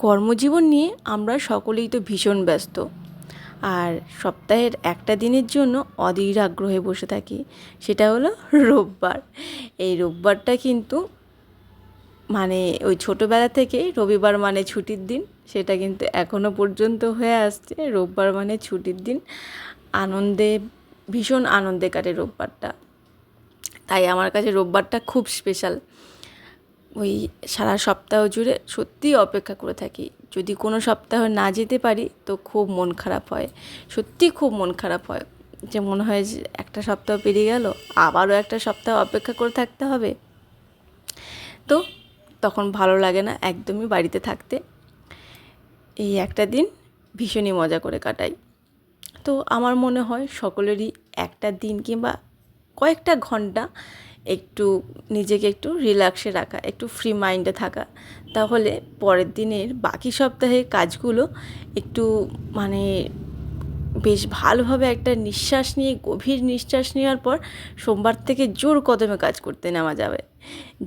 কর্মজীবন নিয়ে আমরা সকলেই তো ভীষণ ব্যস্ত। আর সপ্তাহের একটা দিনের জন্য অধীর আগ্রহে বসে থাকি, সেটা হলো রোববার। এই রোববারটা কিন্তু মানে ওই ছোটোবেলা থেকেই রবিবার মানে ছুটির দিন, সেটা কিন্তু এখনও পর্যন্ত হয়ে আসছে। রোববার মানে ছুটির দিন, আনন্দে ভীষণ আনন্দে কাটে রোববারটা। তাই আমার কাছে রোববারটা খুব স্পেশাল। ওই সারা সপ্তাহ জুড়ে সত্যিই অপেক্ষা করে থাকি। যদি কোনো সপ্তাহ না যেতে পারি তো খুব মন খারাপ হয়, সত্যিই খুব মন খারাপ হয়। যে মনে হয় যে একটা সপ্তাহ পেরিয়ে গেল, আবারও একটা সপ্তাহ অপেক্ষা করে থাকতে হবে। তো তখন ভালো লাগে না একদমই বাড়িতে থাকতে। এই একটা দিন ভীষণই মজা করে কাটাই। তো আমার মনে হয় সকলেরই একটা দিন কিংবা কয়েকটা ঘন্টা একটু নিজেকে একটু রিল্যাক্সে রাখা, একটু ফ্রি মাইন্ডে থাকা, তাহলে পরের দিনের বাকি সপ্তাহের কাজগুলো একটু মানে বেশ ভালোভাবে একটা নিঃশ্বাস নিয়ে, গভীর নিঃশ্বাস নেওয়ার পর সোমবার থেকে জোর কদমে কাজ করতে নেওয়া যাবে।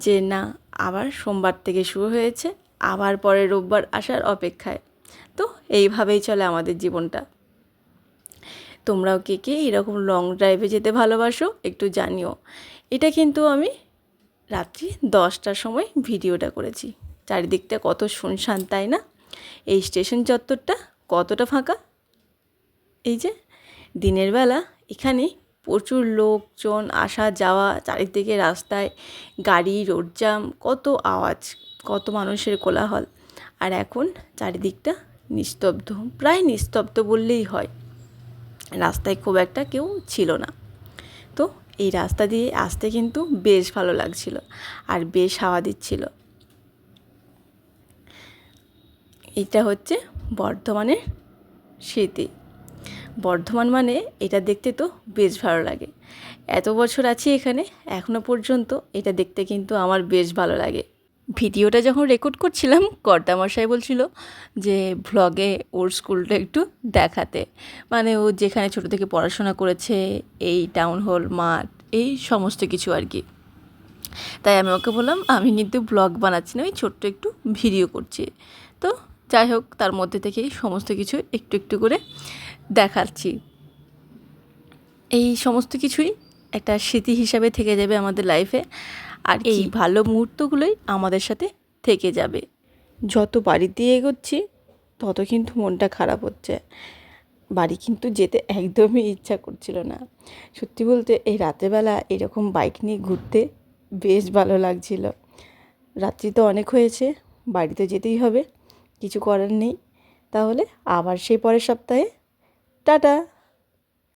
যে না, আবার সোমবার থেকে শুরু হয়েছে, আবার পরে রোববার আসার অপেক্ষায়। তো এইভাবেই চলে আমাদের জীবনটা। তোমরাও কে কে এরকম লং ড্রাইভে যেতে ভালোবাসো একটু জানিও। এটা কিন্তু আমি রাত্রি 10টার সময় ভিডিওটা করেছি। চারিদিকটা কত শুনশান, তাই না? এই স্টেশন চত্বরটা কতটা ফাঁকা। এই যে দিনের বেলা এখানে প্রচুর লোকজন আসা যাওয়া, চারিদিকে রাস্তায় গাড়ি, রোড জ্যাম, কত আওয়াজ, কত মানুষের কোলাহল। আর এখন চারিদিকটা নিস্তব্ধ, প্রায় নিস্তব্ধ বললেই হয়। রাস্তায় খুব একটা কেউ ছিল না। তো এই রাস্তা দিয়ে আসতে কিন্তু বেশ ভালো লাগছিল, আর বেশ হাওয়া দিচ্ছিল। এটা হচ্ছে বর্ধমানের স্মৃতি। বর্ধমান মানে এটা দেখতে তো বেশ ভালো লাগে। এত বছর আছি এখানে, এখনও পর্যন্ত এটা দেখতে কিন্তু আমার বেশ ভালো লাগে। ভিডিওটা যখন রেকর্ড করছিলাম, কর্তামশাই বলছিল যে ভ্লগে ওর স্কুলটা একটু দেখাতে, মানে ও যেখানে ছোটো থেকে পড়াশোনা করেছে, এই টাউন হল মাঠ, এই সমস্ত কিছু আর কি। তাই আমি ওকে বললাম আমি কিন্তু ব্লগ বানাচ্ছি না, আমি ছোট্ট একটু ভিডিও করছি। তো যাই হোক, তার মধ্যে থেকেই সমস্ত কিছু একটু একটু করে দেখাচ্ছি। এই সমস্ত কিছুই একটা স্মৃতি হিসাবে থেকে যাবে আমাদের লাইফে, আর এই ভালো মুহূর্তগুলোই আমাদের সাথে থেকে যাবে। যত বাড়ির দিয়ে এগোচ্ছি তত কিন্তু মনটা খারাপ হচ্ছে। বাড়ি কিন্তু যেতে একদমই ইচ্ছা করছিল না। সত্যি বলতে এই রাতেরবেলা এরকম বাইক নিয়ে ঘুরতে বেশ ভালো লাগছিল। রাত্রি তো অনেক হয়েছে, বাড়িতে যেতেই হবে, কিছু করার নেই। তাহলে আবার সেই পরের সপ্তাহে টাটা।